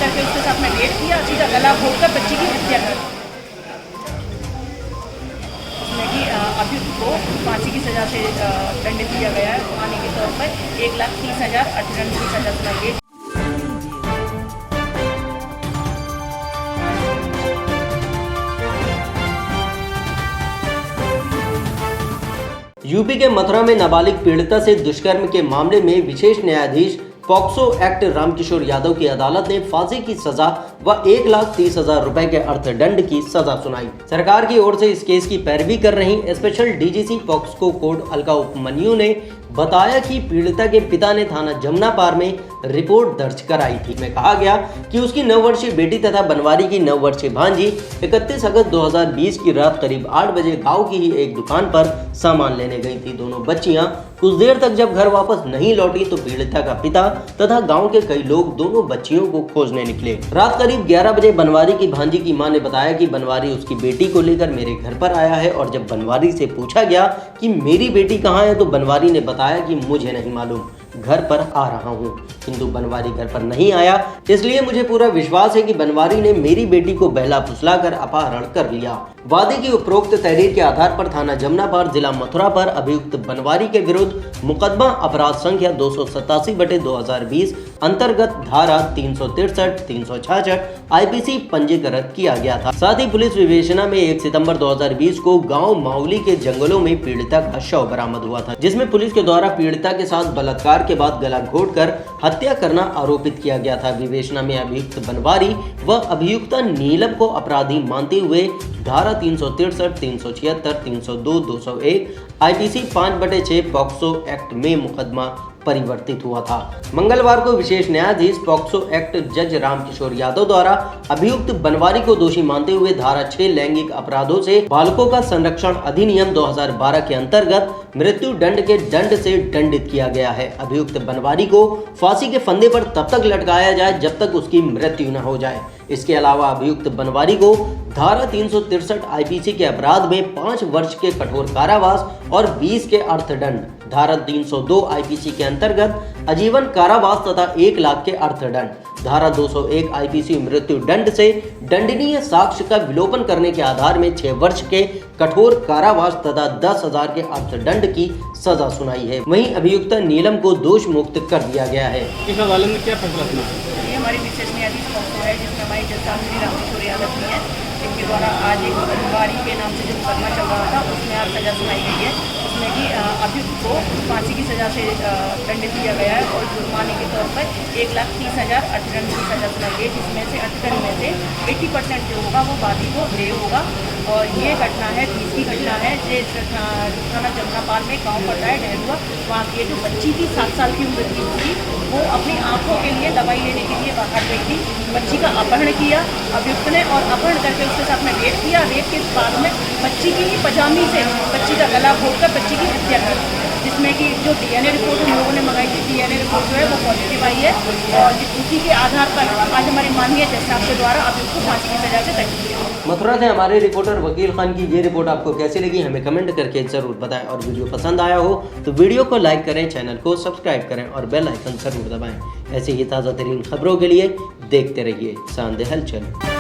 करके उसके साथ में रेप किया, सीधा गला घोंटकर बच्ची की हत्या कर दी। उसमें कि अभियुक्त को फांसी की सज़ा से दंडित किया गया है। जुर्माने के तौर पर 1,30,000 अर्थदंड की सज़ा सुनाई गई। यूपी के मथुरा में नाबालिग पीड़िता से दुष्कर्म के मामले में विशेष न्यायाधीश पॉक्सो एक्ट रामकिशोर यादव की अदालत ने फांसी की सजा व 1,30,000 रुपए के अर्थदंड की सजा सुनाई। सरकार की ओर से इस केस की पैरवी कर रही special DGC POCSO court Alka Upmanyu ने बताया कि पीड़िता के पिता ने थाना जमुनापार में रिपोर्ट दर्ज कराई थी। में कहा गया कि उसकी 9 वर्षीय बेटी तथा बनवारी की 9 वर्षीय भांजी 31 अगस्त 2020 की रात करीब 8 बजे गांव की ही एक दुकान पर सामान लेने गई थी। दोनों बच्चियां कुछ देर तक जब घर वापस नहीं लौटी तो पीड़िता का पिता तथा गांव के कई लोग दोनों बच्चियों को खोजने निकले। रात करीब 11 बजे बनवारी की भांजी की मां ने बताया कि बनवारी उसकी बेटी को लेकर मेरे घर पर आया है और जब बनवारी से पूछा गया कि मेरी बेटी कहाँ है तो बनवारी ने बताया कि मुझे नहीं मालूम, घर पर आ रहा हूँ। किंतु बनवारी घर पर नहीं आया, इसलिए मुझे पूरा विश्वास है कि बनवारी ने मेरी बेटी को बहला फुसलाकर अपहरण कर लिया। वादी की उपरोक्त तहरीर के आधार पर थाना जमुनापार जिला मथुरा पर अभियुक्त बनवारी के विरुद्ध मुकदमा अपराध संख्या 287/2020 अंतर्गत धारा 363, 366 आईपीसी पंजीकृत किया गया था। साथ ही पुलिस विवेचना में 1 सितंबर 2020 को गांव माउली के जंगलों में पीड़िता का शव बरामद हुआ था, जिसमें पुलिस के द्वारा पीड़िता के साथ बलात्कार के बाद गला घोंटकर हत्या करना आरोपित किया गया था। विवेचना में अभियुक्त बनवारी व अभियुक्ता नीलम को अपराधी मानते हुए धारा 363, 376, 302, 201 आईपीसी 5/6 पॉक्सो एक्ट में मुकदमा परिवर्तित हुआ था। मंगलवार को विशेष न्यायाधीश पॉक्सो एक्ट जज रामकिशोर यादव द्वारा अभियुक्त बनवारी को दोषी मानते हुए धारा 6 लैंगिक अपराधों से बालकों का संरक्षण अधिनियम 2012 के अंतर्गत मृत्यु दंड के दंड से दंडित किया गया है। अभियुक्त बनवारी को फांसी के फंदे पर तब तक लटकाया जाए जब तक उसकी मृत्यु न हो जाए। इसके अलावा अभियुक्त बनवारी को धारा 363 आईपीसी के अपराध में 5 वर्ष के कठोर कारावास और 20 के अर्थदंड, धारा 302 आईपीसी के अंतर्गत आजीवन कारावास तथा 1 लाख के अर्थदंड, धारा 201 आईपीसी मृत्यु दंड से दंडनीय साक्ष्य का विलोपन करने के आधार में 6 वर्ष के कठोर कारावास तथा 10,000 के अर्थदंड की सजा सुनाई है। वहीं अभियुक्त नीलम को दोष मुक्त कर दिया गया है। इस अदालत ने क्या फैसला सुना? ये हमारी विशेष न्यायाधीश पॉक्सो है, जिसमें हमारी जज श्री रामकिशोर यादव जी हैं, जिनके द्वारा आज एक बनवारी के नाम से जो मुकदमा चल रहा था उसमें आज सजा सुनाई गई है। उसमें कि अभियुक्त को फांसी की सज़ा से दंडित किया गया है और जुर्माने के तौर पर 1,30,000 अर्थदंड की सज़ा सुनाई गई, जिसमें से अर्थदंड में से 80% जो होगा वो वादी को देय होगा। और ये घटना है 30 की घटना है, जो थाना जमुनापार में गाँव पड़ता है डहरुआ, वहाँ की जो बच्ची थी 7 साल की उम्र की थी, वो अपनी आंखों के लिए दवाई लेने के लिए बाहर गई थी। बच्ची का अपहरण किया अभियुक्त ने और अपहरण करके उसके साथ में रेप किया। रेप के बाद में बच्ची की ही पजामी से बच्ची का गला घोंटकर बच्ची की हत्या कर दी, जिसमें कि जो डीएनए रिपोर्ट हम लोगों ने मंगाई थी, डीएनए रिपोर्ट जो है वो पॉजिटिव आई है और उसी के आधार पर आज हमारे माननीय जज साहब के द्वारा अभियुक्त को फांसी की सजा से दंडित किया। मथुरा से हमारे रिपोर्टर वकील खान की ये रिपोर्ट आपको कैसी लगी हमें कमेंट करके जरूर बताएं और वीडियो पसंद आया हो तो वीडियो को लाइक करें, चैनल को सब्सक्राइब करें और बेल आइकन जरूर दबाएं। ऐसे ही ताज़ा तरीन खबरों के लिए देखते रहिए सांध हलचल।